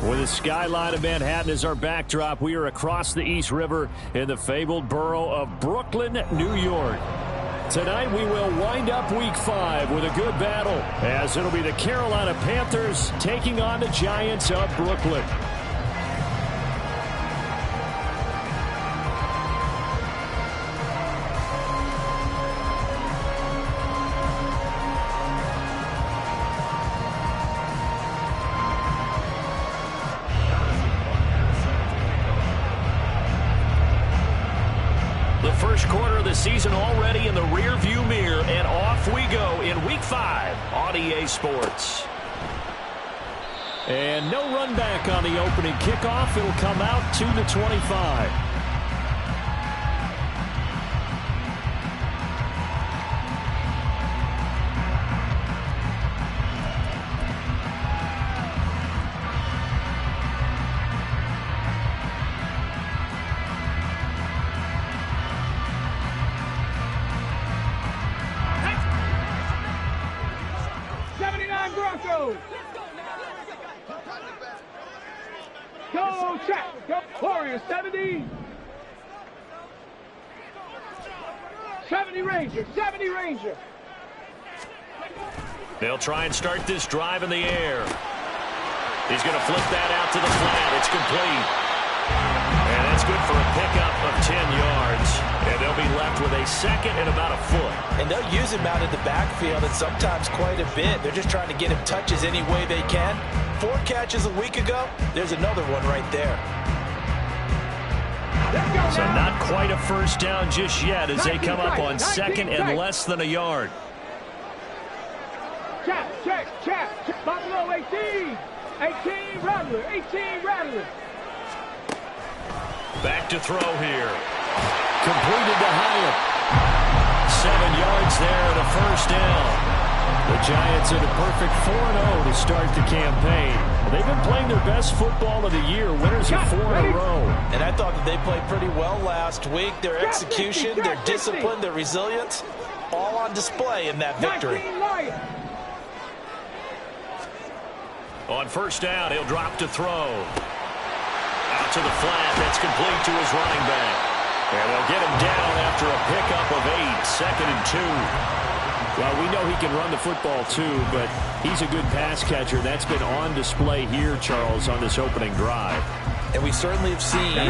With the skyline of Manhattan as our backdrop, we are across the East River in the fabled borough of Brooklyn, New York. Tonight we will wind up Week 5 with a good battle, as it'll be the Carolina Panthers taking on the Giants of Brooklyn. First quarter of the season already in the rear-view mirror, and off we go in Week 5 on EA Sports. And no run back on the opening kickoff. It'll come out 2-25. Go, check. Go, Warriors, 70. 70 Ranger, 70 Ranger. They'll try and start this drive in the air. He's going to flip that out to the flat. It's complete. And that's good for a pickup of 10 yards. And they'll be left with a second and about a foot. And they'll use him out in the backfield, and sometimes quite a bit. They're just trying to get him touches any way they can. 4 catches a week ago. There's another one right there. So not quite a first down just yet as they come up on second and less than a yard. Check. Buffalo 18. 18 Rattler. 18 Rattler. Back to throw here. Completed to Hyatt. 7 yards there and a first down. The Giants at a perfect 4-0 to start the campaign. They've been playing their best football of the year, winners of 4 in a row. And I thought that they played pretty well last week. Their execution, their discipline, their resilience, all on display in that victory. On first down, he'll drop to throw. Out to the flat, that's complete to his running back. And they'll get him down after a pickup of 8, second and 2. Well, we know he can run the football too, but he's a good pass catcher. That's been on display here, Charles, on this opening drive. And we certainly have seen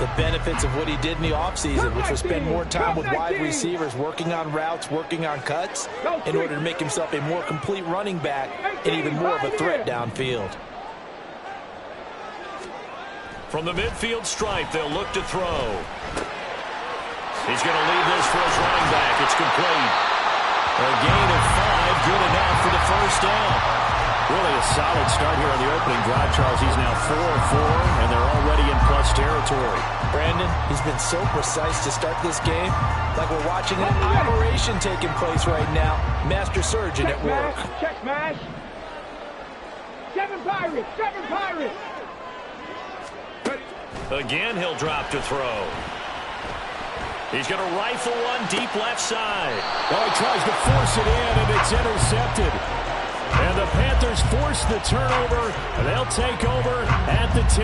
the benefits of what he did in the offseason, which was spend more time with wide receivers, working on routes, working on cuts, in order to make himself a more complete running back and even more of a threat downfield. From the midfield stripe, they'll look to throw. He's going to leave this for his running back. It's complete. A gain of 5, good enough for the first down. Really a solid start here on the opening drive, Charles. He's now 4-4, and they're already in plus territory. Brandon, he's been so precise to start this game, like we're watching an operation taking place right now. Master surgeon at work. Check smash. 7 Pirates. Again, he'll drop to throw. He's going to rifle one deep left side. Oh, he tries to force it in, and it's intercepted. And the Panthers force the turnover, and they'll take over at the 10.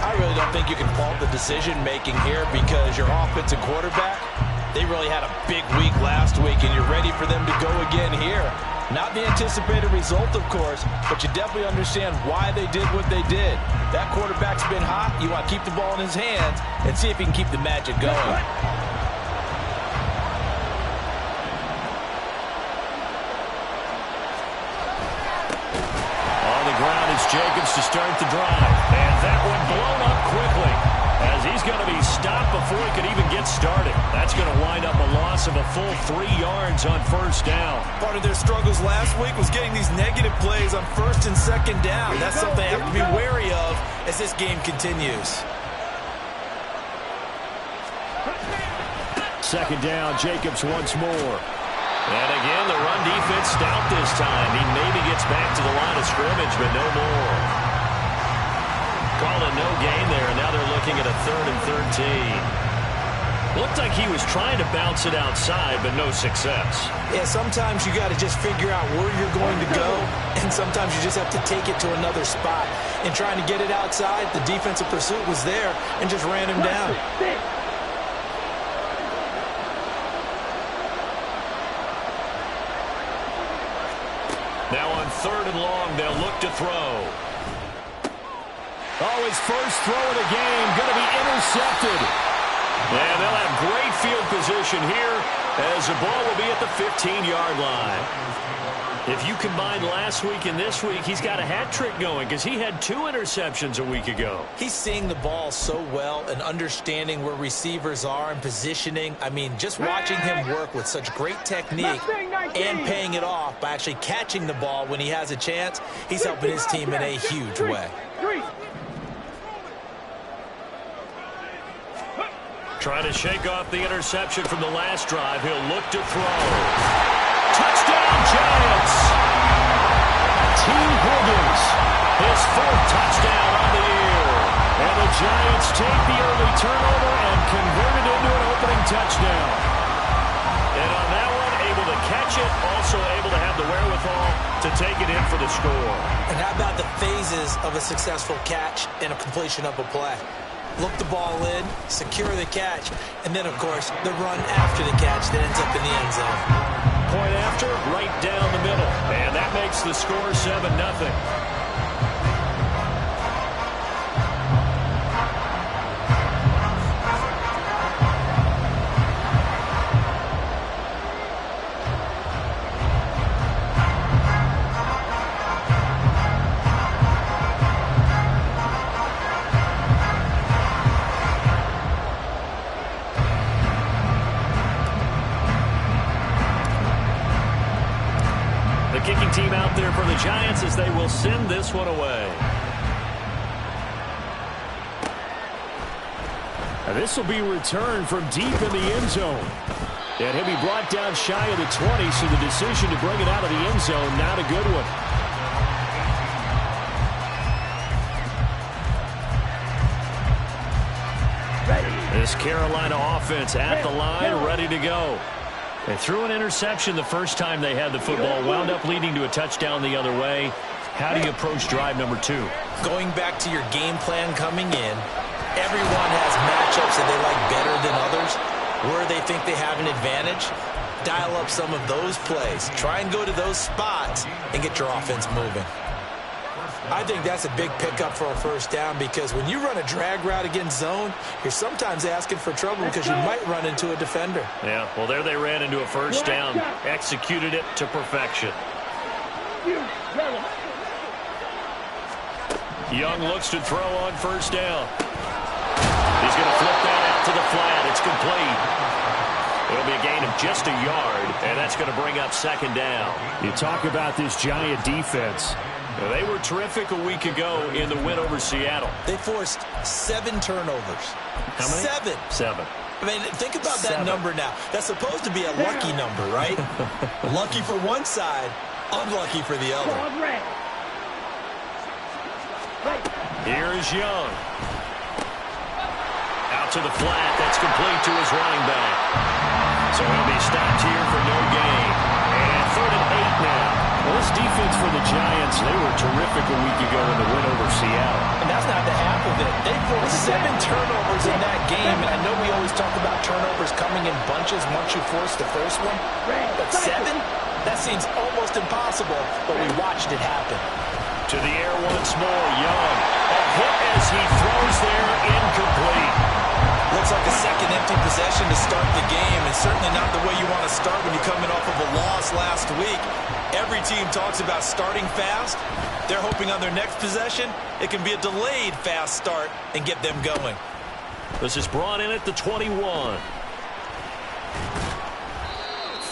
I really don't think you can fault the decision-making here because your offensive quarterback, they really had a big week last week, and you're ready for them to go again here. Not the anticipated result, of course, but you definitely understand why they did what they did. That quarterback's been hot. You want to keep the ball in his hands and see if he can keep the magic going. Jacobs to start the drive, and that one blown up quickly as he's going to be stopped before he could even get started. That's going to wind up a loss of a full 3 yards on first down. Part of their struggles last week was getting these negative plays on first and second down. That's something they have to be wary of as this game continues. Second down, Jacobs once more. And again, the run defense stout this time. He maybe gets back to the line of scrimmage, but no more. Calling no gain there, and now they're looking at a 3rd and 13. Looked like he was trying to bounce it outside, but no success. Yeah, sometimes you got to just figure out where you're going to go, and sometimes you just have to take it to another spot. And trying to get it outside, the defensive pursuit was there and just ran him down. Now on 3rd and long, they'll look to throw. Oh, his first throw of the game going to be intercepted. And they'll have great field position here as the ball will be at the 15-yard line. If you combine last week and this week, he's got a hat trick going because he had 2 interceptions a week ago. He's seeing the ball so well and understanding where receivers are and positioning. I mean, just watching him work with such great technique and paying it off by actually catching the ball when he has a chance, he's helping his team in a huge way. Trying to shake off the interception from the last drive. He'll look to throw. Touchdown, Giants! T. Higgins, his 4th touchdown on the year. And the Giants take the early turnover and convert it into an opening touchdown. And on that one, able to catch it, also able to have the wherewithal to take it in for the score. And how about the phases of a successful catch and a completion of a play? Look the ball in, secure the catch, and then, of course, the run after the catch that ends up in the end zone. Point after, right down the middle. And that makes the score 7-0. Kicking team out there for the Giants as they will send this one away. And this will be returned from deep in the end zone. And he'll be brought down shy of the 20, so the decision to bring it out of the end zone, not a good one. This Carolina offense at the line, ready to go. They threw an interception the first time they had the football, wound up leading to a touchdown the other way. How do you approach drive number 2? Going back to your game plan coming in, everyone has matchups that they like better than others. Where they think they have an advantage, dial up some of those plays. Try and go to those spots and get your offense moving. I think that's a big pickup for a first down because when you run a drag route against zone, you're sometimes asking for trouble because you might run into a defender. Yeah, well, there they ran into a first down, executed it to perfection. Young looks to throw on first down. He's going to flip that out to the flat. It's complete. It'll be a gain of just a yard, and that's going to bring up 2nd down. You talk about this Giant defense. They were terrific a week ago in the win over Seattle. They forced 7 turnovers. How many? 7. 7. I mean, think about that number now. That's supposed to be a lucky number, right? Lucky for one side, unlucky for the other. Here is Young. Out to the flat. That's complete to his running back. So he'll be stopped here for no gain. And 3rd and 8 now. Well, this defense for the Giants, they were terrific a week ago in the win over Seattle. And that's not the half of it. They forced 7 turnovers in that game. And I know we always talk about turnovers coming in bunches once you force the first one. But 7? That seems almost impossible, but we watched it happen. To the air once more, Young. A hit as he throws there, incomplete. Looks like a second empty possession to start the game, and certainly not the way you want to start when you're coming off of a loss last week. Every team talks about starting fast. They're hoping on their next possession, it can be a delayed fast start and get them going. This is brought in at the 21.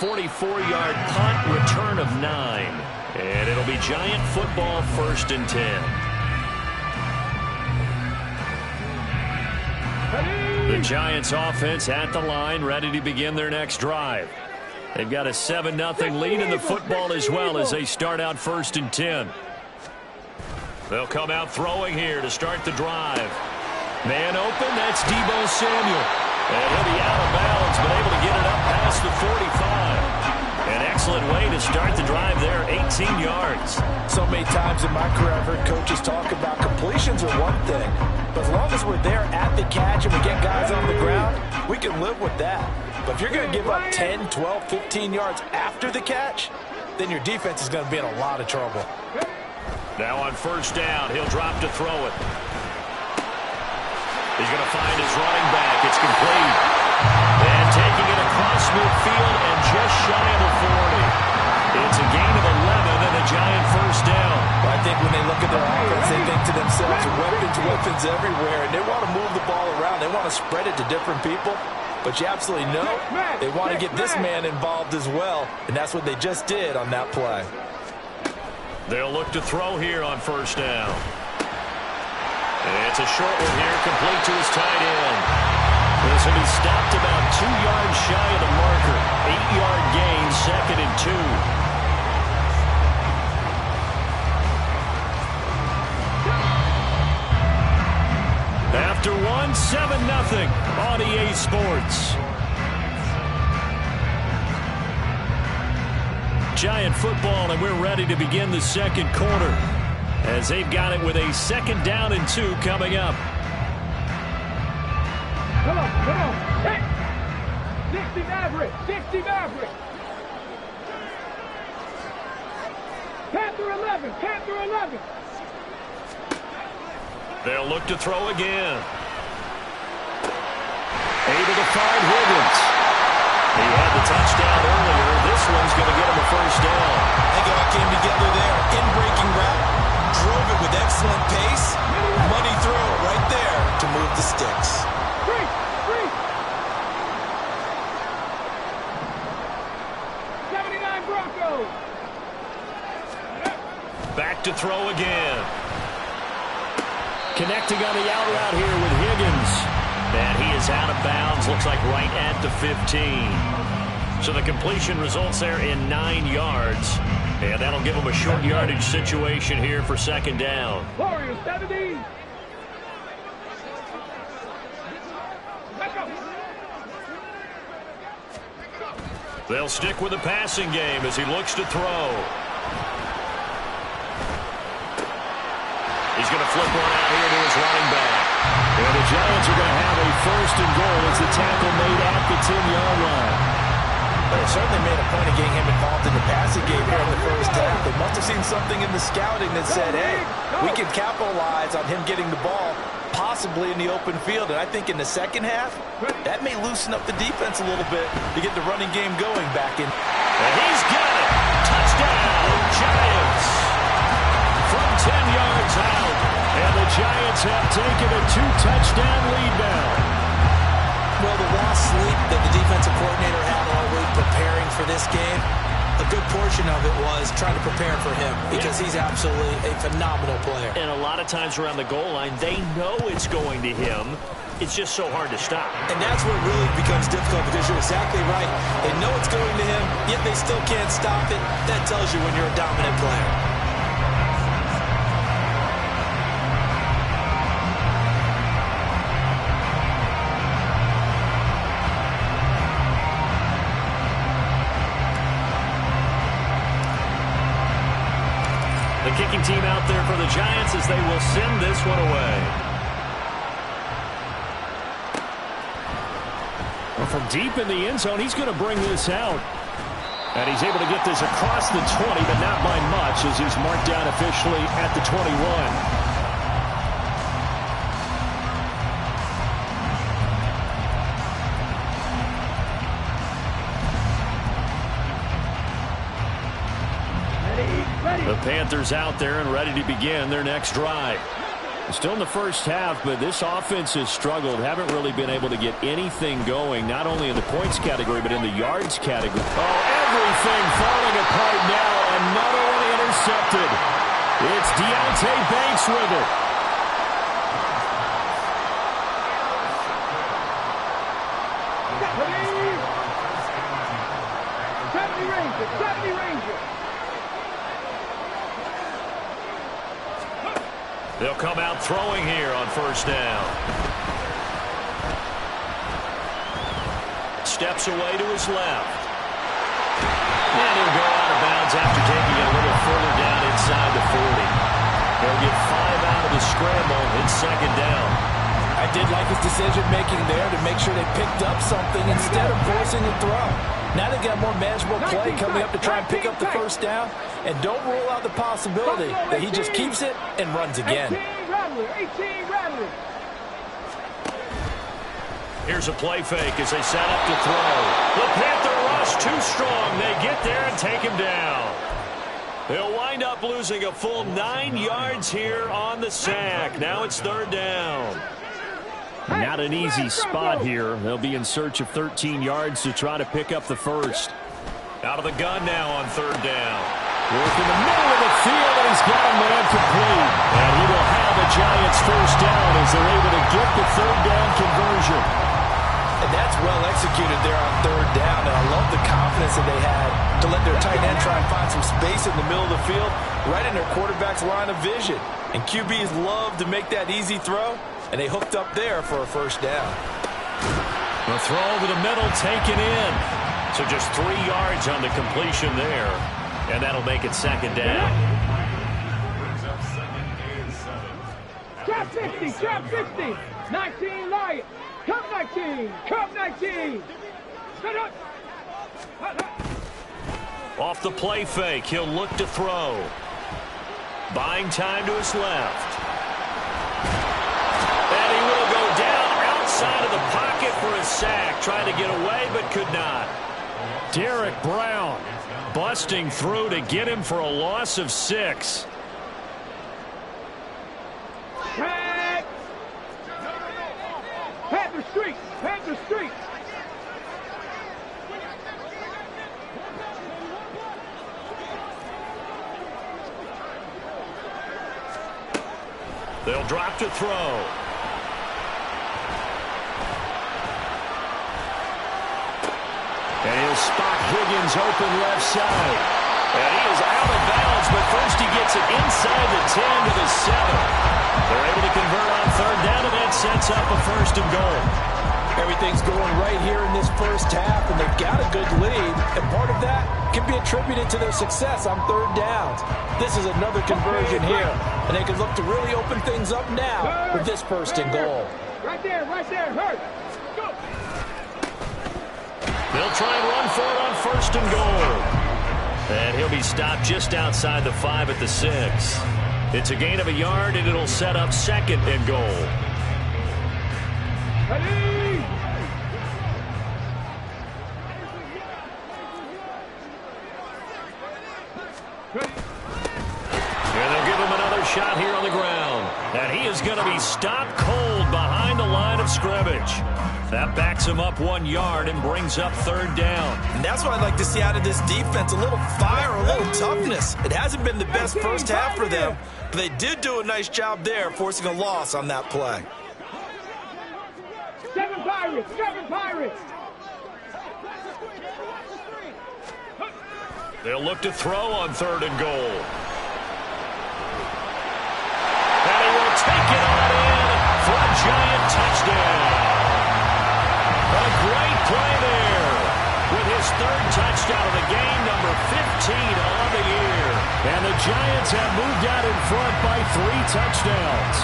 44-yard punt, return of 9. And it'll be Giant football, 1st and 10. The Giants offense at the line, ready to begin their next drive. They've got a 7-0 lead in the football as well as they start out 1st and 10. They'll come out throwing here to start the drive. Man open, that's Deebo Samuel. And he'll be out of bounds, but able to get it up past the 45. An excellent way to start the drive there, 18 yards. So many times in my career I've heard coaches talk about completions are one thing, but as long as we're there at the catch and we get guys on the ground, we can live with that. But if you're going to give up 10, 12, 15 yards after the catch, then your defense is going to be in a lot of trouble. Now on first down, he'll drop to throw it. He's going to find his running back. It's complete. And taking it across midfield and just shy of the 40. It's a gain of 11 and a Giant first down. Well, I think when they look at their offense, they think to themselves, weapons everywhere, and they want to move the ball around. They want to spread it to different people. But you absolutely know they want to get this man involved as well, and that's what they just did on that play. They'll look to throw here on first down. It's a short one here, complete to his tight end. This will be stopped about 2 yards shy of the marker. 8-yard gain, 2nd and 2. After one, 7-0 on EA Sports. Giant football, and we're ready to begin the second quarter as they've got it with a 2nd down and 2 coming up. Come on. Hey! 60 Maverick. Panther 11. They'll look to throw again. Able to find Higgins. He had the touchdown earlier. This one's going to get him a first down. They all came together there. In-breaking route. Drove it with excellent pace. Money throw right there to move the sticks. Free. 79 Broncos. Back to throw again. Connecting on the out route here with Higgins. And he is out of bounds. Looks like right at the 15. So the completion results there in 9 yards. And that'll give him a short yardage situation here for 2nd down. Warriors 70. They'll stick with the passing game as he looks to throw. He's going to flip one out here to his running back. And the Giants are going to have a 1st and goal as the tackle made at the 10-yard line. They certainly made a point of getting him involved in the passing game here in the first half. They must have seen something in the scouting that said, hey, we can capitalize on him getting the ball, possibly in the open field. And I think in the second half, that may loosen up the defense a little bit to get the running game going back in. And he's got it. Touchdown, Giants. From 10 yards out. And the Giants have taken a 2-touchdown lead now. Well, the lost sleep that the defensive coordinator had all week preparing for this game, a good portion of it was trying to prepare for him because he's absolutely a phenomenal player. And a lot of times around the goal line, they know it's going to him. It's just so hard to stop. And that's where it really becomes difficult because you're exactly right. They know it's going to him, yet they still can't stop it. That tells you when you're a dominant player. The kicking team out there for the Giants as they will send this one away. Well, from deep in the end zone, he's going to bring this out. And he's able to get this across the 20, but not by much as he's marked down officially at the 21. The Panthers out there and ready to begin their next drive. Still in the first half, but this offense has struggled. Haven't really been able to get anything going, not only in the points category, but in the yards category. Oh, everything falling apart now. Another one intercepted. It's Deontay Banks with it. They'll come out throwing here on first down. steps away to his left. And he'll go out of bounds after taking it a little further down inside the 40. They'll get 5 out of the scramble. It's second down. I did like his decision-making there to make sure they picked up something instead of forcing a throw. Now they got more manageable play coming up to try and pick up the first down. And don't rule out the possibility that he just keeps it and runs again. 18 Rattler. Here's a play fake as they set up to throw. The Panther rush too strong. They get there and take him down. They'll wind up losing a full 9 yards here on the sack. Now it's third down. Not an easy spot here. They'll be in search of 13 yards to try to pick up the first. Out of the gun now on third down. Work in the middle of the field, and he's got a man complete. And he will have a Giants first down as they're able to get the third down conversion. And that's well executed there on third down. And I love the confidence that they had to let their tight end try and find some space in the middle of the field, right in their quarterback's line of vision. And QBs love to make that easy throw, and they hooked up there for a first down. The throw over the middle taken in. So just 3 yards on the completion there. And that'll make it second down. Trap 50, trap 50. 19 Lions. Come 19, come 19. Off the play fake, he'll look to throw. Buying time to his left. And he will go down outside of the pocket for a sack. Trying to get away, but could not. Derek Brown busting through to get him for a loss of 6. Panther Street, Panther Street. They'll drop to throw. And he'll spot Higgins open left side. And he is out of bounds, but first he gets it inside the 10 to the 7. They're able to convert on third down, and that sets up a first and goal. Everything's going right here in this first half, and they've got a good lead. And part of that can be attributed to their success on third downs. This is another conversion here, and they can look to really open things up now with this first and goal. Right there, hurt. Go. They'll try and run for it on first and goal. And he'll be stopped just outside the 5 at the 6. It's a gain of a yard, and it'll set up second and goal. Ready. And they'll give him another shot here on the ground. And he is going to be stopped cold behind the line of scrimmage. That backs him up 1 yard and brings up third down. And that's what I'd like to see out of this defense, a little fire, a little toughness. It hasn't been the best first half for them, but they did do a nice job there, forcing a loss on that play. 7 Pirates, 7 Pirates. They'll look to throw on third and goal. And he will take it on in for a Giant touchdown. A great play there with his third touchdown of the game, number 15 on the year. And the Giants have moved out in front by 3 touchdowns.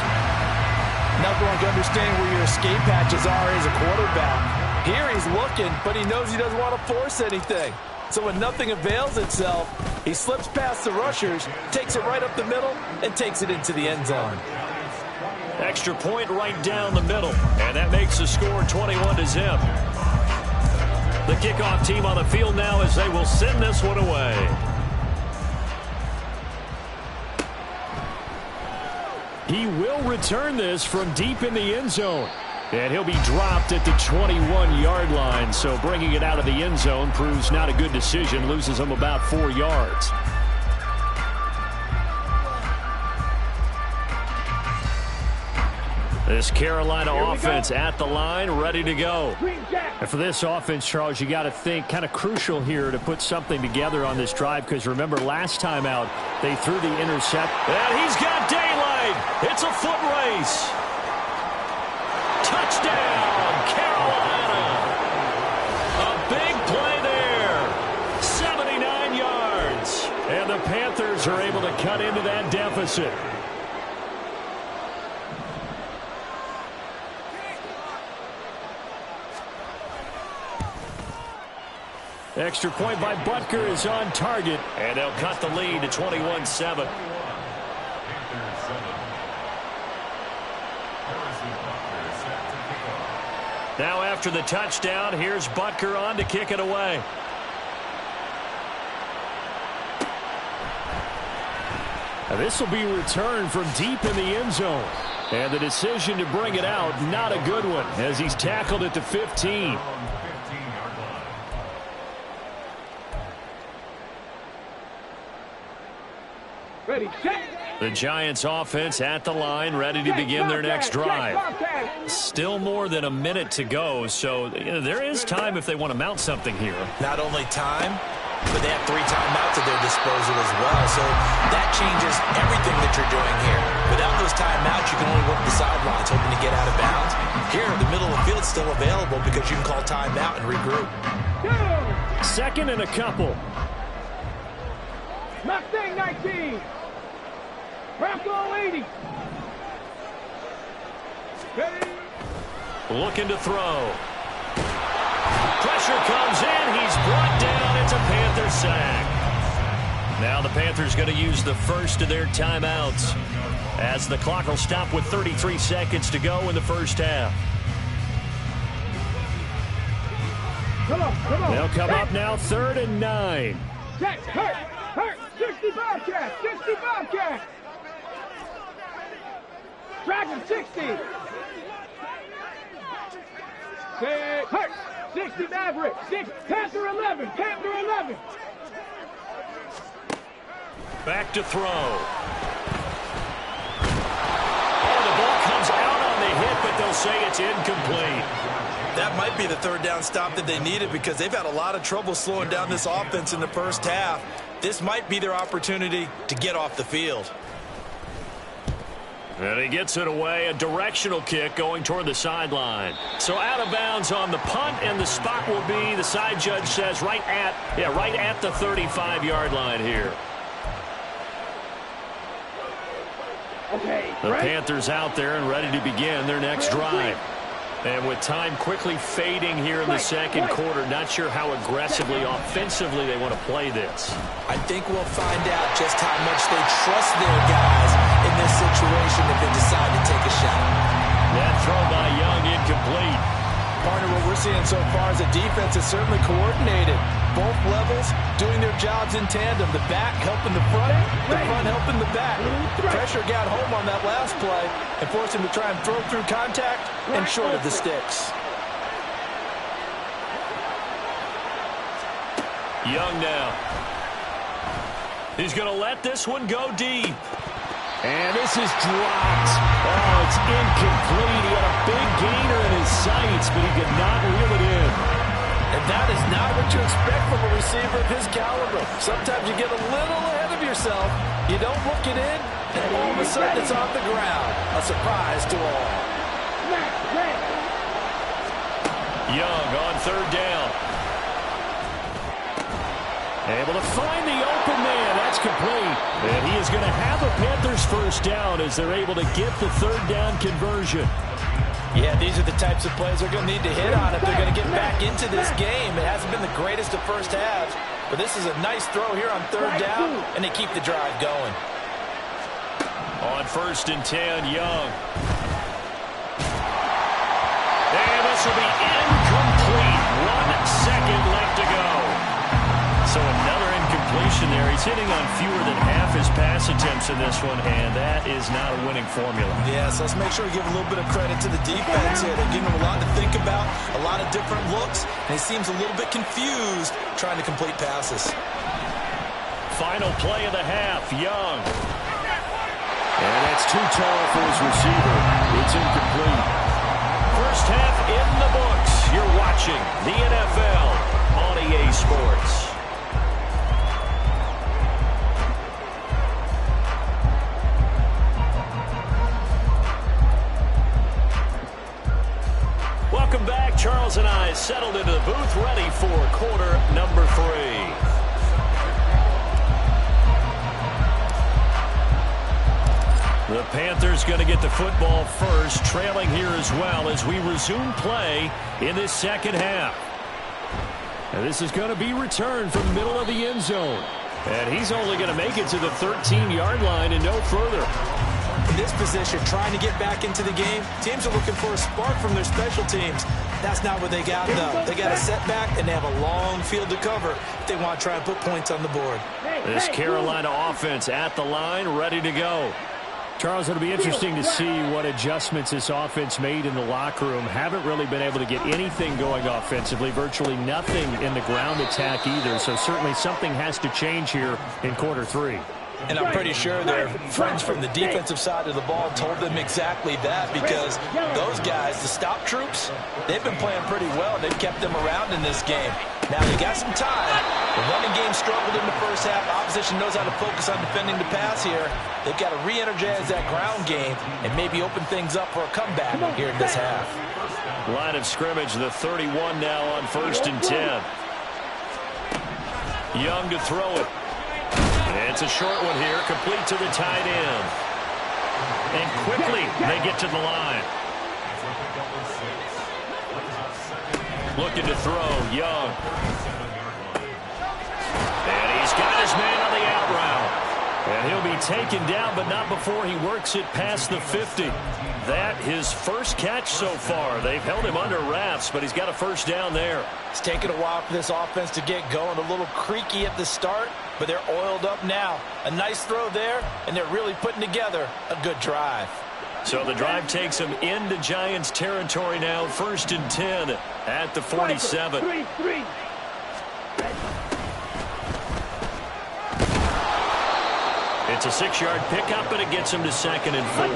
Nothing like understanding where your escape hatches are as a quarterback. Here he's looking, but he knows he doesn't want to force anything. So when nothing avails itself, he slips past the rushers, takes it right up the middle, and takes it into the end zone. Extra point right down the middle, and that makes the score 21-0. The kickoff team on the field now as they will send this one away. He will return this from deep in the end zone. And he'll be dropped at the 21-yard line. So bringing it out of the end zone proves not a good decision. Loses him about 4 yards. This Carolina offense at the line, ready to go. And for this offense, Charles, you got to think kind of crucial here to put something together on this drive, because remember last time out they threw the intercept. And he's got daylight. It's a foot race. Touchdown, Carolina. A Panthers are able to cut into that deficit. Extra point by Butker is on target, and they'll cut the lead to 21-7. Now after the touchdown, here's Butker on to kick it away. Now this will be returned from deep in the end zone. And the decision to bring it out, not a good one, as he's tackled at the 15. Ready, set. The Giants offense at the line, ready to begin their next drive. Still more than a minute to go, so there is time if they want to mount something here. Not only time, but they have 3 timeouts at their disposal as well, so that changes everything that you're doing here. Without those timeouts, you can only work the sidelines, hoping to get out of bounds. Here, the middle of the field's still available because you can call timeout and regroup. Second and a couple. Mustang 19. Bronco 80. Ready. Looking to throw. Pressure comes in. He's brought down. It's a Panther sack. Now the Panthers going to use the first of their timeouts as the clock will stop with 33 seconds to go in the first half. Come on. They'll come up now 3rd and 9. Set, hurt. 60 Bobcat, 60 Bobcat. Dragon 60. Set, hurt. 60 Maverick, 6, Panther 11, Panther 11. Back to throw. Oh, the ball comes out on the hit, but they'll say it's incomplete. That might be the 3rd down stop that they needed because they've had a lot of trouble slowing down this offense in the first half. This might be their opportunity to get off the field. And he gets it away, a directional kick going toward the sideline. So out of bounds on the punt, and the spot will be, the side judge says, right at the 35-yard line here. Okay, The Panthers out there and ready to begin their next drive. And with time quickly fading here in the second quarter, not sure how aggressively, offensively they want to play this. I think we'll find out just how much they trust their guys in this situation if they decide to take a shot. That throw by Young incomplete. Partner, what we're seeing so far is a defense is certainly coordinated. Both levels doing their jobs in tandem. The back helping the front helping the back. The pressure got home on that last play and forced him to try and throw through contact and short of the sticks. Young now. He's going to let this one go deep. And this is dropped. Oh, it's incomplete. He had a big gainer in his sights, but he could not reel it in. And that is not what you expect from a receiver of his caliber. Sometimes you get a little ahead of yourself. You don't look it in, and all of a sudden it's off the ground. A surprise to all. Young on 3rd down. Able to find the open man. That's complete. And he is going to have a Panthers first down as they're able to get the 3rd down conversion. Yeah, these are the types of plays they're going to need to hit on if they're going to get back into this game. It hasn't been the greatest of first halves, but this is a nice throw here on 3rd down, and they keep the drive going. On 1st and 10, Young. And this will be incomplete. 1 second left to go. So another incompletion there. He's hitting on fewer than half his pass attempts in this one, and that is not a winning formula. Yeah, so let's make sure we give a little bit of credit to the defense here. They're giving him a lot to think about, a lot of different looks, and he seems a little bit confused trying to complete passes. Final play of the half, Young. And that's too tall for his receiver. It's incomplete. First half in the books. You're watching the NFL on EA Sports. Welcome back. Charles and I settled into the booth, ready for quarter number 3. The Panthers going to get the football first, trailing here as well as we resume play in this second half. And this is going to be returned from the middle of the end zone. And he's only going to make it to the 13-yard line and no further. In this position, trying to get back into the game, teams are looking for a spark from their special teams. That's not what they got, though. They got a setback, and they have a long field to cover if they want to try and put points on the board. This Carolina offense at the line, ready to go. Charles, it'll be interesting to see what adjustments this offense made in the locker room. Haven't really been able to get anything going offensively, virtually nothing in the ground attack either. So certainly something has to change here in quarter three. And I'm pretty sure their friends from the defensive side of the ball told them exactly that, because those guys, the stop troops, they've been playing pretty well. They've kept them around in this game. Now they got some time. The running game struggled in the first half. Opposition knows how to focus on defending the pass here. They've got to re-energize that ground game and maybe open things up for a comeback here in this half. Line of scrimmage, the 31 now on 1st and 10. Young to throw it. It's a short one here, complete to the tight end. And quickly they get to the line. Looking to throw, Young. And he's got his man on the out route. And he'll be taken down, but not before he works it past the 50. That his first catch so far. They've held him under wraps, but he's got a first down there. It's taken a while for this offense to get going. A little creaky at the start, but they're oiled up now. A nice throw there, and they're really putting together a good drive. So the drive takes them into Giants territory now. 1st and 10 at the 47. It's a 6-yard pickup, and it gets him to 2nd and 4.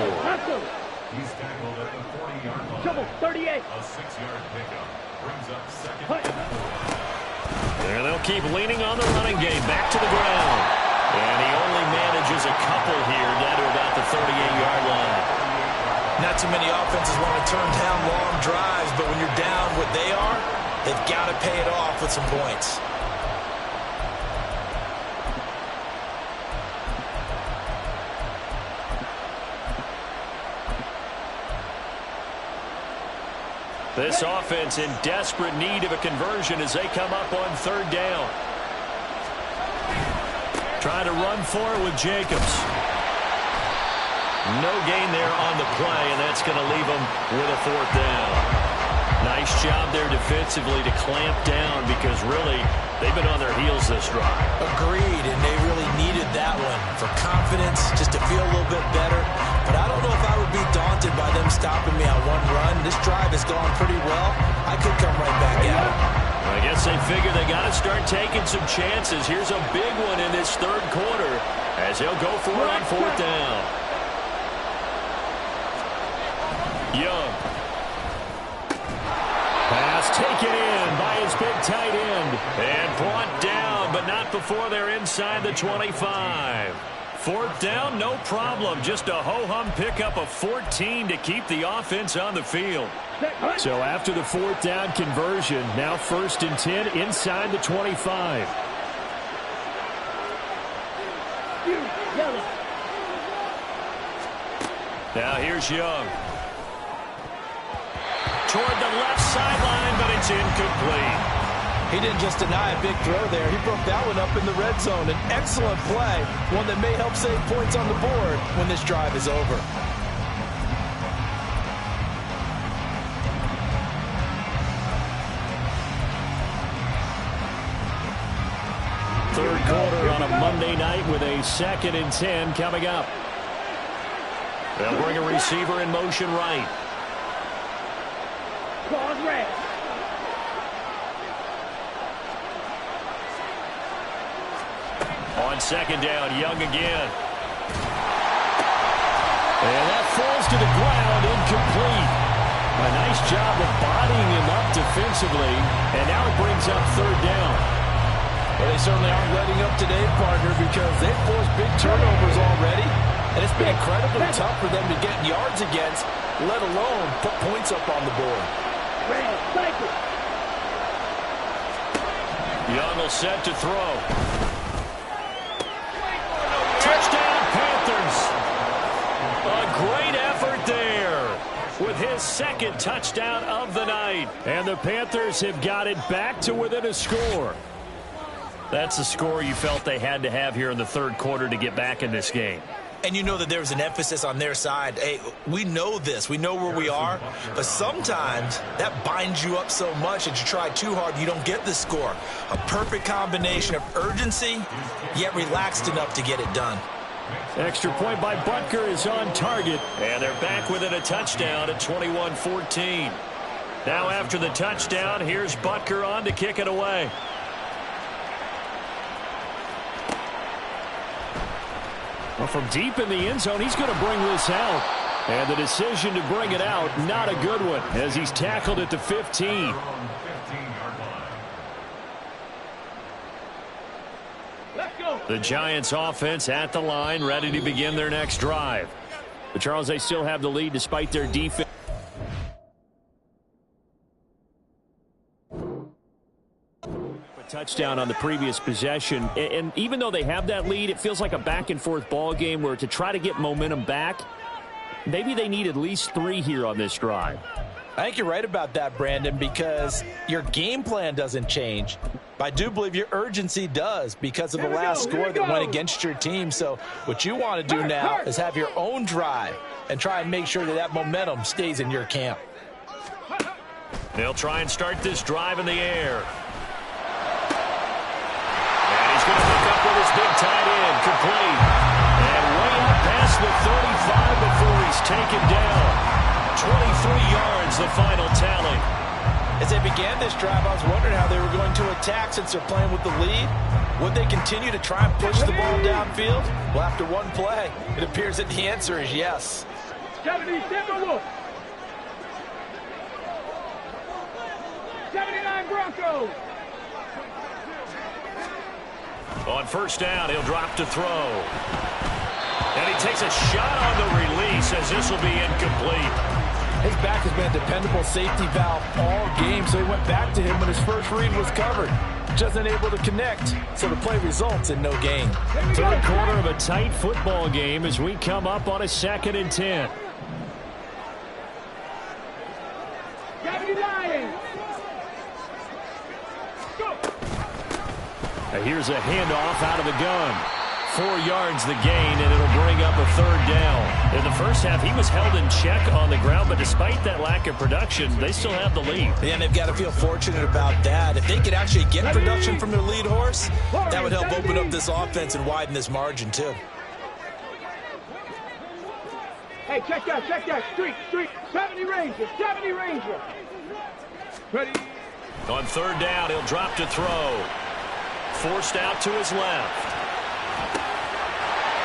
He's tackled at the 40-yard line. Trouble, 38. A 6-yard pickup brings up 2nd and 4. And they'll keep leaning on the running game. Back to the ground. And he only manages a couple here down to about the 38-yard line. Not too many offenses want to turn down long drives, but when you're down what they are, they've got to pay it off with some points. This offense in desperate need of a conversion as they come up on 3rd down. Trying to run for it with Jacobs. No gain there on the play, and that's going to leave them with a 4th down. Nice job there defensively to clamp down, because really they've been on their heels this drive. Agreed, and they really needed that one for confidence, just to feel a little bit better. But I don't know if I would be daunted by them stopping me on one run. This drive has gone pretty well. I could come right back at it. I guess they figure they got to start taking some chances. Here's a big one in this 3rd quarter as he'll go for it on 4th down. Young. Pass taken in by his big tight end. And brought down, but not before they're inside the 25. 4th down, no problem. Just a ho-hum pickup of 14 to keep the offense on the field. So after the 4th down conversion, now 1st and 10 inside the 25. Now here's Young. Toward the left sideline, but it's incomplete. He didn't just deny a big throw there. He broke that one up in the red zone. An excellent play, one that may help save points on the board when this drive is over. Third quarter on a Monday night with a 2nd and 10 coming up. They'll bring a receiver in motion right. On 2nd down, Young again. And that falls to the ground, incomplete. A nice job of bodying him up defensively, and now it brings up 3rd down. Well, they certainly aren't letting up today, partner, because they've forced big turnovers already, and it's been incredibly tough for them to get yards against, let alone put points up on the board. Young will set to throw. Touchdown, Panthers. great effort there with his second touchdown of the night. And the Panthers have got it back to within a score. That's a score you felt they had to have here in the third quarter to get back in this game. And you know that there was an emphasis on their side. Hey, we know this. We know where we are. But sometimes that binds you up so much that you try too hard, you don't get the score. A perfect combination of urgency, yet relaxed enough to get it done. Extra point by Butker is on target. And they're back within a touchdown at 21-14. Now after the touchdown, here's Butker on to kick it away. Well, from deep in the end zone, he's going to bring this out. And the decision to bring it out, not a good one, as he's tackled at the 15. Let's go. The Giants offense at the line, ready to begin their next drive. But Charles, they still have the lead despite their defense. Touchdown on the previous possession, and even though they have that lead, it feels like a back-and-forth ball game where to try to get momentum back, maybe they need at least 3 here on this drive. I think you're right about that, Brandon, because your game plan doesn't change. But I do believe your urgency does because of the last score that went against your team. So what you want to do now is have your own drive and try and make sure that that momentum stays in your camp. They'll try and start this drive in the air. He's going to pick up with his big tight end, complete. And way up past the 35 before he's taken down. 23 yards, the final tally. As they began this drive, I was wondering how they were going to attack since they're playing with the lead. Would they continue to try and push the ball downfield? Well, after one play, it appears that the answer is yes. 79 Broncos. On first down, he'll drop to throw. And he takes a shot on the release as this will be incomplete. His back has been a dependable safety valve all game, so he went back to him when his first read was covered. Just unable to connect, so the play results in no gain. Third quarter of a tight football game as we come up on a 2nd and 10. Here's a handoff out of the gun. 4 yards the gain, and it'll bring up a 3rd down. In the first half, he was held in check on the ground, but despite that lack of production, they still have the lead. And they've got to feel fortunate about that. If they could actually get production from their lead horse, that would help open up this offense and widen this margin, too. Hey, check that. Street. 70 Ranger. Ready. On 3rd down, he'll drop to throw. Forced out to his left.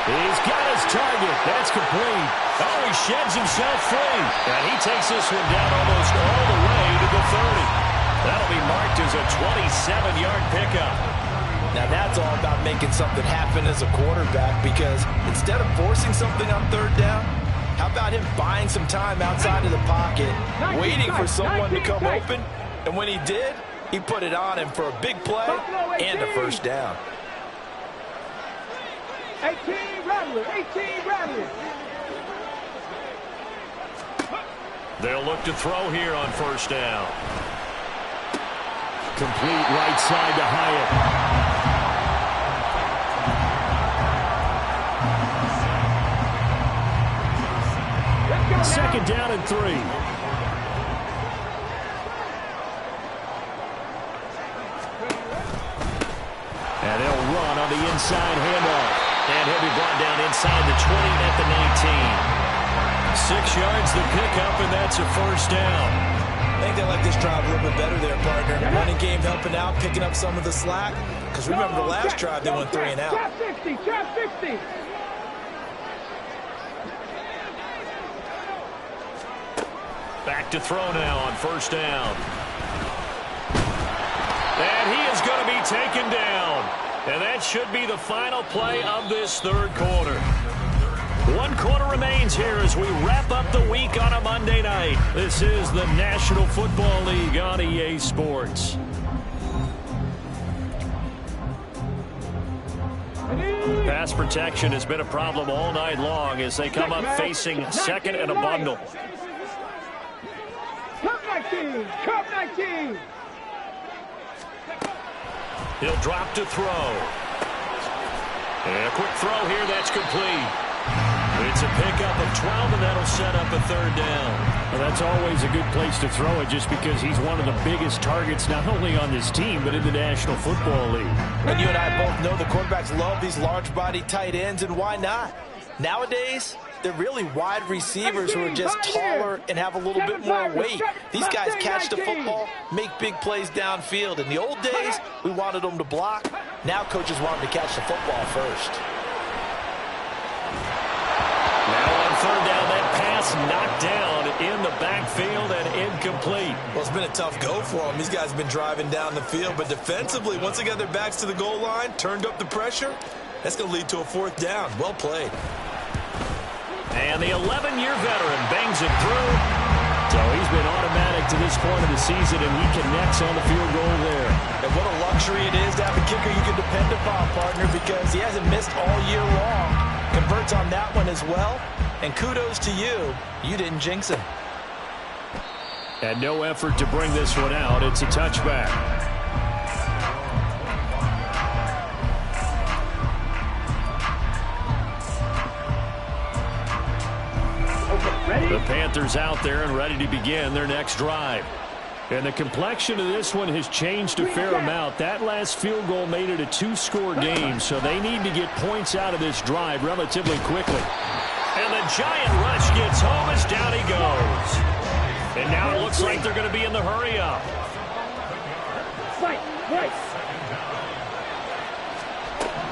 He's got his target. That's complete. Oh, he sheds himself free. And he takes this one down almost all the way to the 30. That'll be marked as a 27-yard pickup. Now that's all about making something happen as a quarterback, because instead of forcing something on 3rd down, how about him buying some time outside of the pocket, waiting for someone to come open, and when he did, he put it on him for a big play and a first down. 18 Rattler. They'll look to throw here on first down. Complete right side to Hyatt. Second down and 3. And they'll run on the inside handoff. And he'll be brought down inside the 20 at the 19. 6 yards the pickup, and that's a first down. I think they like this drive a little bit better there, partner. Running game helping out, picking up some of the slack. Because remember, the last drive they went 3 and out. Trap 60. Back to throw now on first down. And he is going to be taken down. And that should be the final play of this third quarter. 1 quarter remains here as we wrap up the week on a Monday night. This is the National Football League on EA Sports. Pass protection has been a problem all night long as they come up facing second and a bundle. Cup 19! Cup 19! He'll drop to throw. And a quick throw here, that's complete. It's a pickup of 12, and that'll set up a third down. Well, that's always a good place to throw it just because he's one of the biggest targets not only on this team but in the National Football League. And you and I both know the quarterbacks love these large-body tight ends, and why not? Nowadays, they're really wide receivers who are just taller and have a little bit more weight. These guys catch the football, make big plays downfield. In the old days, we wanted them to block. Now coaches want them to catch the football first. Now on third down, that pass knocked down in the backfield and incomplete. Well, it's been a tough go for them. These guys have been driving down the field, but defensively, once they got their backs to the goal line, turned up the pressure, that's going to lead to a fourth down. Well played. And the 11-year veteran bangs it through. So he's been automatic to this point of the season, and he connects on the field goal there. And what a luxury it is to have a kicker you can depend upon, partner, because he hasn't missed all year long. Converts on that one as well. And kudos to you. You didn't jinx him. And no effort to bring this one out. It's a touchback. The Panthers out there and ready to begin their next drive. And the complexion of this one has changed a fair amount. That last field goal made it a two-score game, so they need to get points out of this drive relatively quickly. And the giant rush gets home as down he goes. And now it looks like they're going to be in the hurry-up.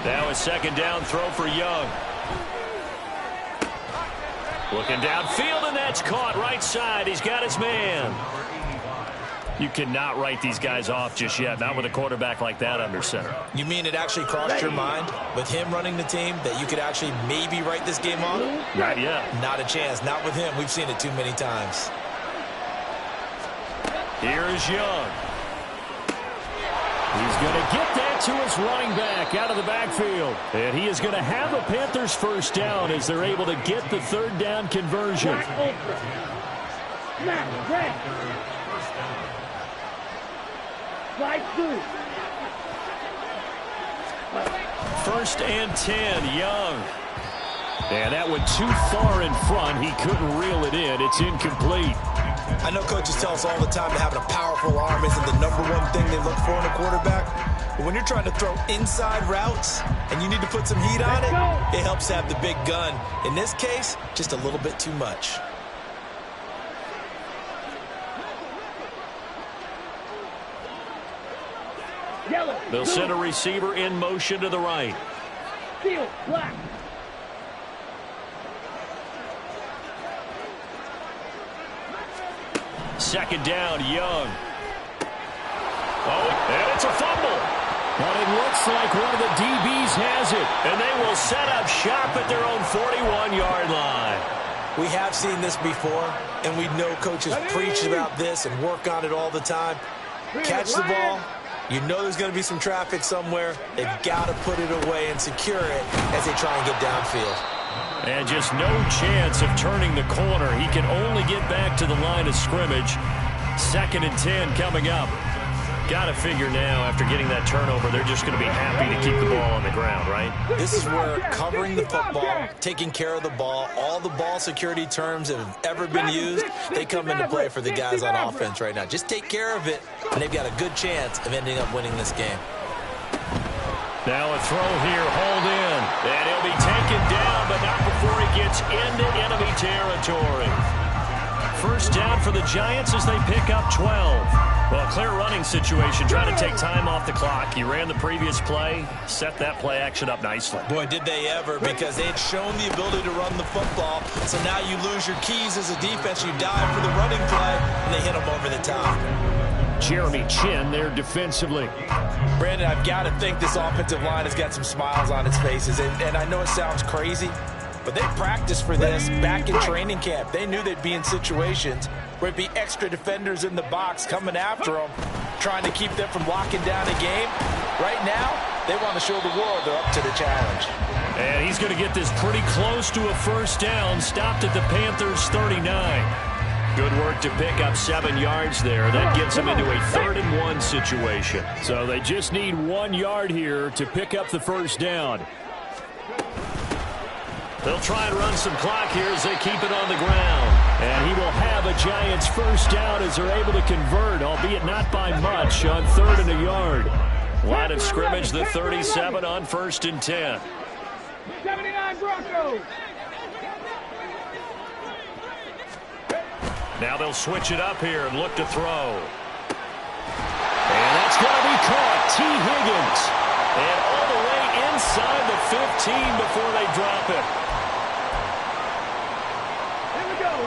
Now a second down throw for Young. Looking downfield, and that's caught right side. He's got his man. You cannot write these guys off just yet, not with a quarterback like that under center. You mean it actually crossed your mind with him running the team that you could actually maybe write this game off? Not yet. Not a chance. Not with him. We've seen it too many times. Here is Young. He's going to get that to his running back out of the backfield. And he is going to have the Panthers first down as they're able to get the third down conversion. First and 10, Young. And that went too far in front. He couldn't reel it in. It's incomplete. I know coaches tell us all the time that having a powerful arm isn't the number one thing they look for in a quarterback. But when you're trying to throw inside routes and you need to put some heat on it, it helps have the big gun. In this case, just a little bit too much. They'll send a receiver in motion to the right. Field, black. Second down, Young. Oh, and it's a fumble. But it looks like one of the DBs has it. And they will set up shop at their own 41-yard line. We have seen this before, and we know coaches preach about this and work on it all the time. Catch the ball. You know there's going to be some traffic somewhere. They've got to put it away and secure it as they try and get downfield. And just no chance of turning the corner. He can only get back to the line of scrimmage. Second and 10 coming up. Got to figure now, after getting that turnover, they're just going to be happy to keep the ball on the ground, right? This is where covering the football, taking care of the ball, all the ball security terms that have ever been used, they come into play for the guys on offense right now. Just take care of it, and they've got a good chance of ending up winning this game. Now a throw here, hold in. And he'll be taken down, but not before he gets into enemy territory. First down for the Giants as they pick up 12. Well, clear running situation, trying to take time off the clock. He ran the previous play, set that play action up nicely. Boy, did they ever, because they had shown the ability to run the football. So now you lose your keys as a defense. You dive for the running play, and they hit them over the top. Jeremy Chin there defensively. Brandon, I've got to think this offensive line has got some smiles on its faces. And I know it sounds crazy, but they practiced for this back in training camp. They knew they'd be in situations where it'd be extra defenders in the box coming after them, trying to keep them from locking down a game. Right now, They want to show the world they're up to the challenge. And he's going to get this pretty close to a first down. Stopped at the Panthers' 39. Good work to pick up 7 yards there. That gets them into a 3rd-and-1 situation. So they just need 1 yard here to pick up the first down. They'll try and run some clock here as they keep it on the ground. And he will have a Giants first down as they're able to convert, albeit not by much, on 3rd and a yard. Line of scrimmage, the 37 on 1st and 10. 79 Broncos. Now they'll switch it up here and look to throw. And that's going to be caught. T. Higgins. And all the way inside the 15 before they drop it.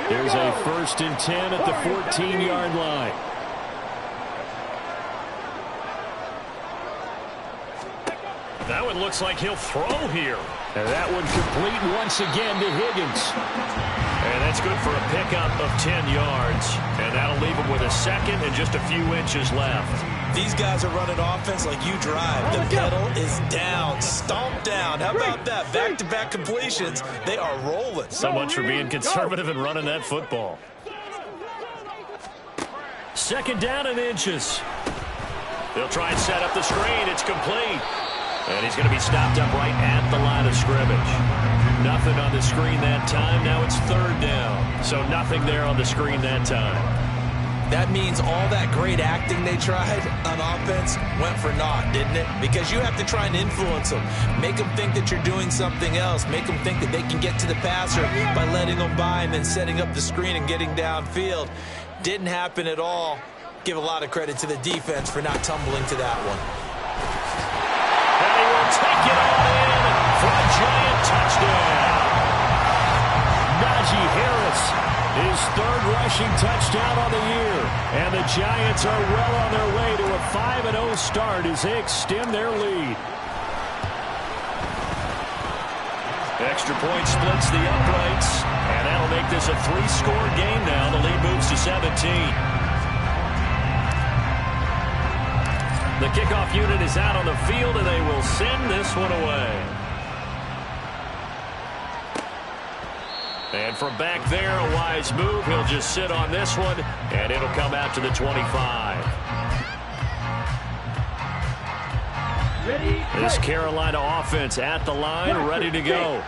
There's a 1st and 10 at the 14-yard line. That one looks like he'll throw here. And that one complete once again to Higgins. And that's good for a pickup of 10 yards. And that'll leave him with a second and just a few inches left. These guys are running offense like you drive. The pedal is down, stomped down. How about that? Back-to-back completions. They are rolling. So much for being conservative and running that football. 2nd down and inches. They'll try and set up the screen. It's complete. And he's going to be stopped up right at the line of scrimmage. Nothing on the screen that time. Now it's 3rd down. So nothing there on the screen that time. That means all that great acting they tried on offense went for naught, didn't it? Because you have to try and influence them. Make them think that you're doing something else. Make them think that they can get to the passer by letting them by and then setting up the screen and getting downfield. Didn't happen at all. Give a lot of credit to the defense for not tumbling to that one. And he will take it all in for a Giant touchdown. Najee Harris, his 3rd rushing touchdown on the year. And the Giants are well on their way to a 5-0 start as they extend their lead. Extra point splits the uprights. And that'll make this a 3-score game now. The lead moves to 17. The kickoff unit is out on the field, and they will send this one away. And from back there, a wise move. He'll just sit on this one, and it'll come out to the 25. This Carolina offense at the line, ready to go.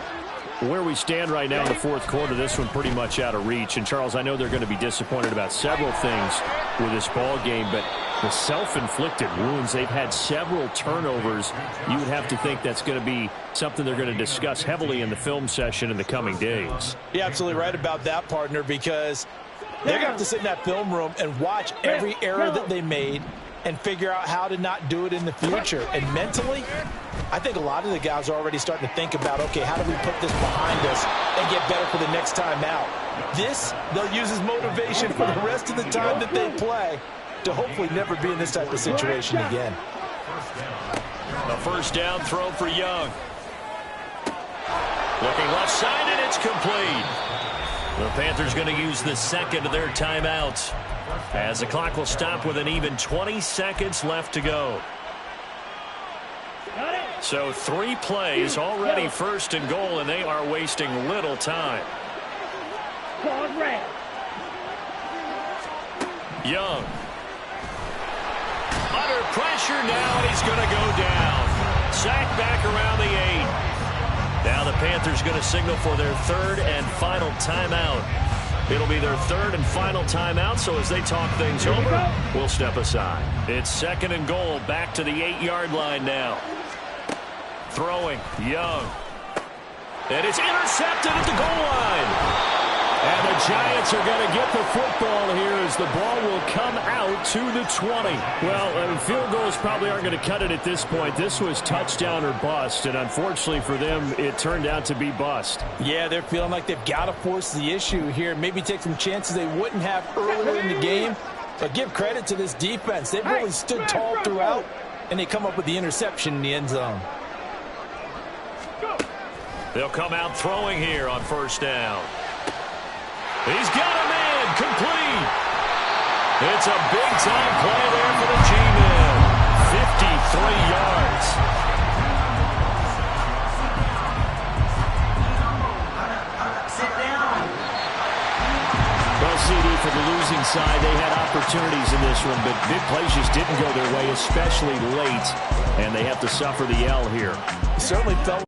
Where we stand right now in the 4th quarter, this one pretty much out of reach. And, Charles, I know they're going to be disappointed about several things with this ball game, but the self-inflicted wounds, they've had several turnovers. You would have to think that's going to be something they're going to discuss heavily in the film session in the coming days. You're absolutely right about that, partner, because they're going to have to sit in that film room and watch every error that they made and figure out how to not do it in the future. And mentally, I think a lot of the guys are already starting to think about, okay, how do we put this behind us and get better for the next time out? This, they'll use as motivation for the rest of the time that they play to hopefully never be in this type of situation again. A 1st down throw for Young. Looking left side, and it's complete. The Panthers going to use the 2nd of their timeouts as the clock will stop with an even 20 seconds left to go. So 3 plays, already 1st and goal, and they are wasting little time. Young. Under pressure now, and he's going to go down. Sacked back around the 8. Now the Panthers going to signal for their 3rd and final timeout. It'll be their 3rd and final timeout, so as they talk things over, we'll step aside. It's 2nd and goal, back to the 8-yard line now. Throwing, Young. And it's intercepted at the goal line. And the Giants are going to get the football here as the ball will come out to the 20. Well, field goals probably aren't going to cut it at this point. This was touchdown or bust, and unfortunately for them, it turned out to be bust. Yeah, they're feeling like they've got to force the issue here. Maybe take some chances they wouldn't have earlier in the game. But give credit to this defense. They've really stood tall throughout, and they come up with the interception in the end zone. They'll come out throwing here on 1st down. He's got a man complete. It's a big-time play there for the G-Men. 53 yards. Well, CD, for the losing side, they had opportunities in this one, but big plays just didn't go their way, especially late, and they have to suffer the L here. Certainly felt